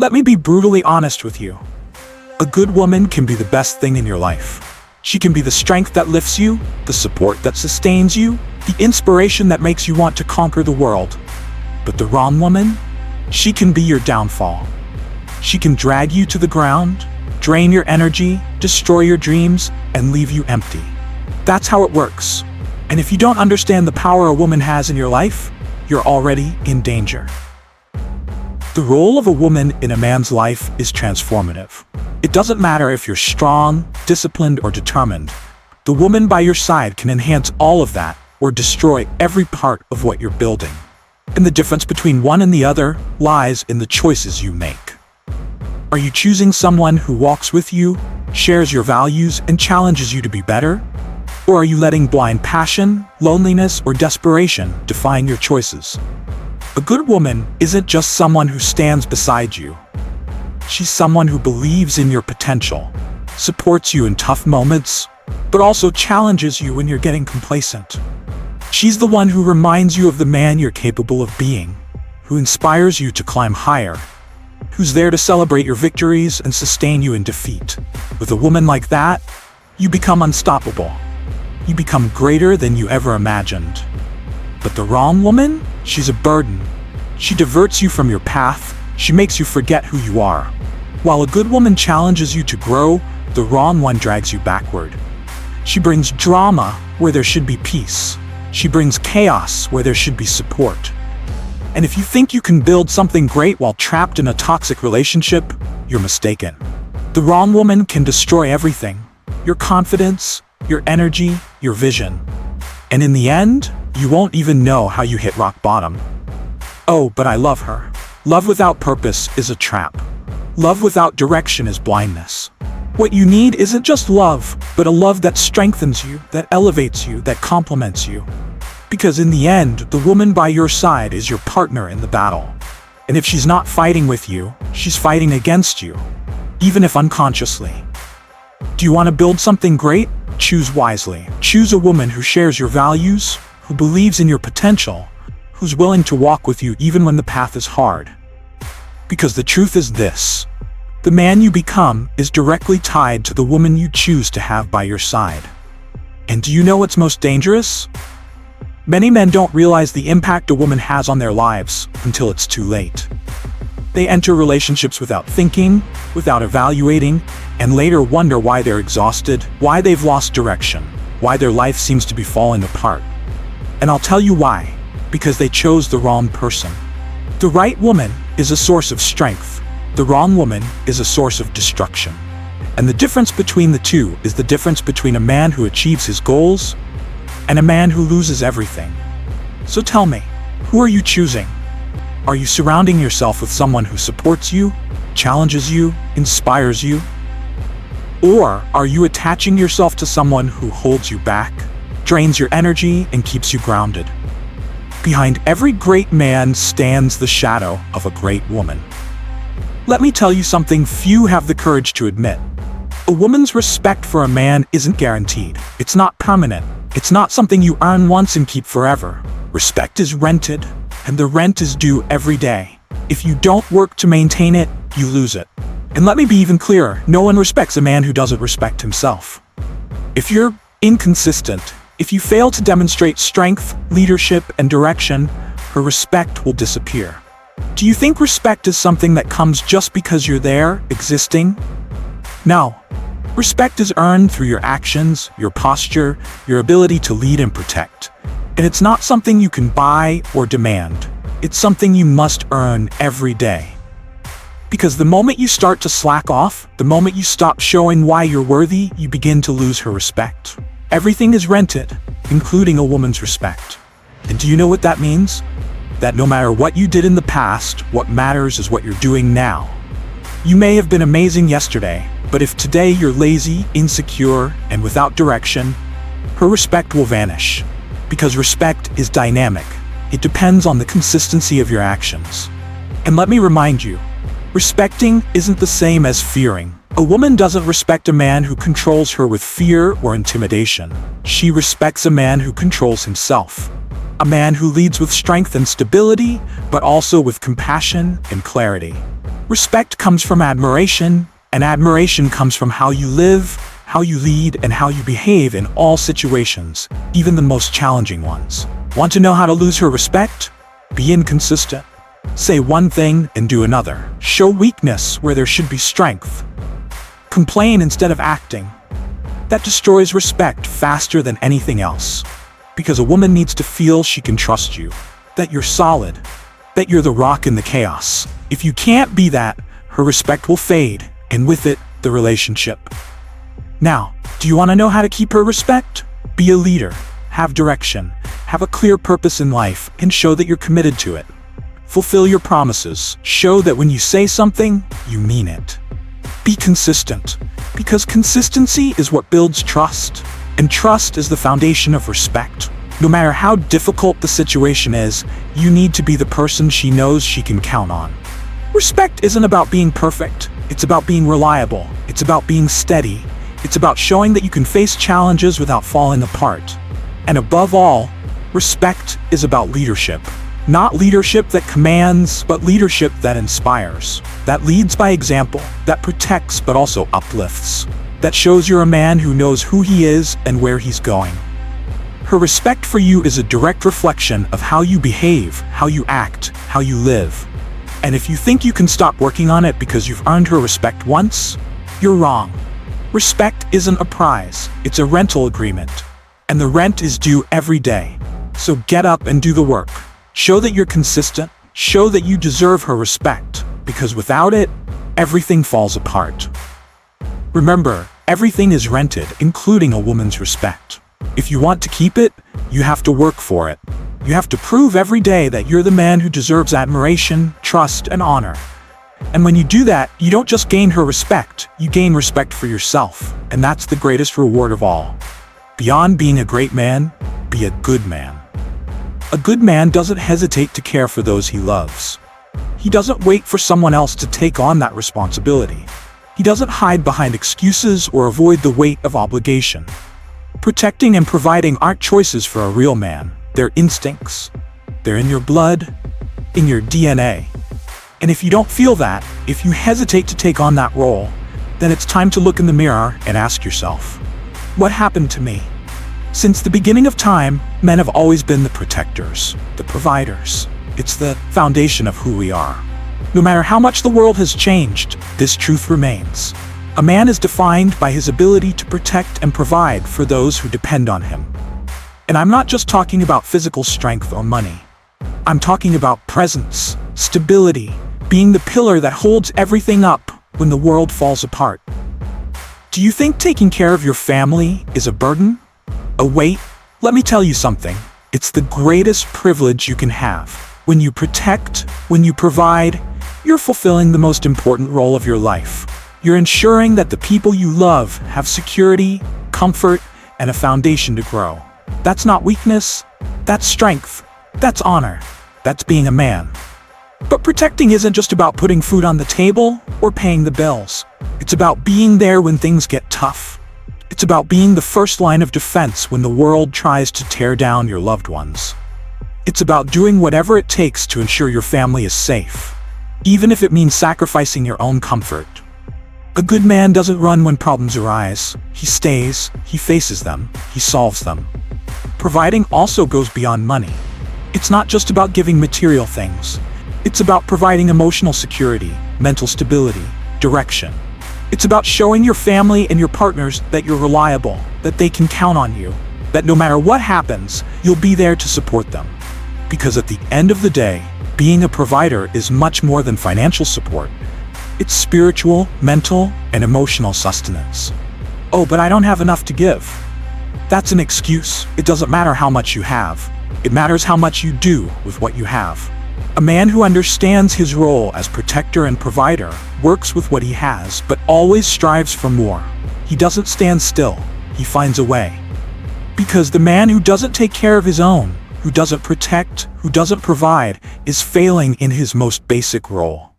Let me be brutally honest with you. A good woman can be the best thing in your life. She can be the strength that lifts you, the support that sustains you, the inspiration that makes you want to conquer the world. But the wrong woman? She can be your downfall. She can drag you to the ground, drain your energy, destroy your dreams, and leave you empty. That's how it works. And if you don't understand the power a woman has in your life, you're already in danger. The role of a woman in a man's life is transformative. It doesn't matter if you're strong, disciplined, or determined. The woman by your side can enhance all of that or destroy every part of what you're building. And the difference between one and the other lies in the choices you make. Are you choosing someone who walks with you, shares your values, and challenges you to be better? Or are you letting blind passion, loneliness, or desperation define your choices? A good woman isn't just someone who stands beside you. She's someone who believes in your potential, supports you in tough moments, but also challenges you when you're getting complacent. She's the one who reminds you of the man you're capable of being, who inspires you to climb higher, who's there to celebrate your victories and sustain you in defeat. With a woman like that, you become unstoppable. You become greater than you ever imagined. But the wrong woman? She's a burden. She diverts you from your path. She makes you forget who you are. While a good woman challenges you to grow, the wrong one drags you backward. She brings drama where there should be peace. She brings chaos where there should be support. And if you think you can build something great while trapped in a toxic relationship, you're mistaken. The wrong woman can destroy everything: your confidence, your energy, your vision. And in the end, you won't even know how you hit rock bottom. Oh, but I love her. Love without purpose is a trap. Love without direction is blindness. What you need isn't just love, but a love that strengthens you, that elevates you, that complements you. Because in the end, the woman by your side is your partner in the battle. And if she's not fighting with you, she's fighting against you, even if unconsciously. Do you want to build something great? Choose wisely. Choose a woman who shares your values, who believes in your potential, who's willing to walk with you even when the path is hard. Because the truth is this: the man you become is directly tied to the woman you choose to have by your side. And do you know what's most dangerous? Many men don't realize the impact a woman has on their lives until it's too late. They enter relationships without thinking, without evaluating, and later wonder why they're exhausted, why they've lost direction, why their life seems to be falling apart. And I'll tell you why: because they chose the wrong person. The right woman is a source of strength. The wrong woman is a source of destruction. And the difference between the two is the difference between a man who achieves his goals and a man who loses everything. So tell me, who are you choosing? Are you surrounding yourself with someone who supports you, challenges you, inspires you? Or are you attaching yourself to someone who holds you back, drains your energy, and keeps you grounded? Behind every great man stands the shadow of a great woman. Let me tell you something few have the courage to admit. A woman's respect for a man isn't guaranteed. It's not permanent. It's not something you earn once and keep forever. Respect is rented, and the rent is due every day. If you don't work to maintain it, you lose it. And let me be even clearer: no one respects a man who doesn't respect himself. If you're inconsistent, if you fail to demonstrate strength, leadership, and direction, her respect will disappear. Do you think respect is something that comes just because you're there, existing? No. Respect is earned through your actions, your posture, your ability to lead and protect. And it's not something you can buy or demand. It's something you must earn every day. Because the moment you start to slack off, the moment you stop showing why you're worthy, you begin to lose her respect. Everything is rented, including a woman's respect. And do you know what that means? That no matter what you did in the past, what matters is what you're doing now. You may have been amazing yesterday, but if today you're lazy, insecure, and without direction, her respect will vanish. Because respect is dynamic. It depends on the consistency of your actions. And let me remind you, respecting isn't the same as fearing. A woman doesn't respect a man who controls her with fear or intimidation. She respects a man who controls himself. A man who leads with strength and stability, but also with compassion and clarity. Respect comes from admiration, and admiration comes from how you live, how you lead, and how you behave in all situations, even the most challenging ones. Want to know how to lose her respect? Be inconsistent. Say one thing and do another. Show weakness where there should be strength. Complain instead of acting. That destroys respect faster than anything else. Because a woman needs to feel she can trust you, that you're solid, that you're the rock in the chaos. If you can't be that, her respect will fade, and with it, the relationship. Now, do you want to know how to keep her respect? Be a leader, have direction, have a clear purpose in life, and show that you're committed to it. Fulfill your promises. Show that when you say something, you mean it. Be consistent, because consistency is what builds trust, and trust is the foundation of respect. No matter how difficult the situation is, you need to be the person she knows she can count on. Respect isn't about being perfect. It's about being reliable. It's about being steady. It's about showing that you can face challenges without falling apart. And above all, respect is about leadership. Not leadership that commands, but leadership that inspires. That leads by example, that protects but also uplifts. That shows you're a man who knows who he is and where he's going. Her respect for you is a direct reflection of how you behave, how you act, how you live. And if you think you can stop working on it because you've earned her respect once, you're wrong. Respect isn't a prize, it's a rental agreement. And the rent is due every day. So get up and do the work. Show that you're consistent, show that you deserve her respect, because without it, everything falls apart. Remember, everything is rented, including a woman's respect. If you want to keep it, you have to work for it. You have to prove every day that you're the man who deserves admiration, trust, and honor. And when you do that, you don't just gain her respect, you gain respect for yourself. And that's the greatest reward of all. Beyond being a great man, be a good man. A good man doesn't hesitate to care for those he loves. He doesn't wait for someone else to take on that responsibility. He doesn't hide behind excuses or avoid the weight of obligation. Protecting and providing aren't choices for a real man. They're instincts. They're in your blood, in your DNA. And if you don't feel that, if you hesitate to take on that role, then it's time to look in the mirror and ask yourself, what happened to me? Since the beginning of time, men have always been the protectors, the providers. It's the foundation of who we are. No matter how much the world has changed, this truth remains. A man is defined by his ability to protect and provide for those who depend on him. And I'm not just talking about physical strength or money. I'm talking about presence, stability, being the pillar that holds everything up when the world falls apart. Do you think taking care of your family is a burden? A weight? Let me tell you something. It's the greatest privilege you can have. When you protect, when you provide, you're fulfilling the most important role of your life. You're ensuring that the people you love have security, comfort, and a foundation to grow. That's not weakness, that's strength, that's honor, that's being a man. But protecting isn't just about putting food on the table or paying the bills. It's about being there when things get tough. It's about being the first line of defense when the world tries to tear down your loved ones. It's about doing whatever it takes to ensure your family is safe, even if it means sacrificing your own comfort. A good man doesn't run when problems arise. He stays, he faces them, he solves them. Providing also goes beyond money. It's not just about giving material things. It's about providing emotional security, mental stability, direction. It's about showing your family and your partners that you're reliable, that they can count on you, that no matter what happens, you'll be there to support them. Because at the end of the day, being a provider is much more than financial support. It's spiritual, mental, and emotional sustenance. Oh, but I don't have enough to give. That's an excuse. It doesn't matter how much you have. It matters how much you do with what you have. A man who understands his role as protector and provider works with what he has, but always strives for more. He doesn't stand still. He finds a way. Because the man who doesn't take care of his own, who doesn't protect, who doesn't provide, is failing in his most basic role.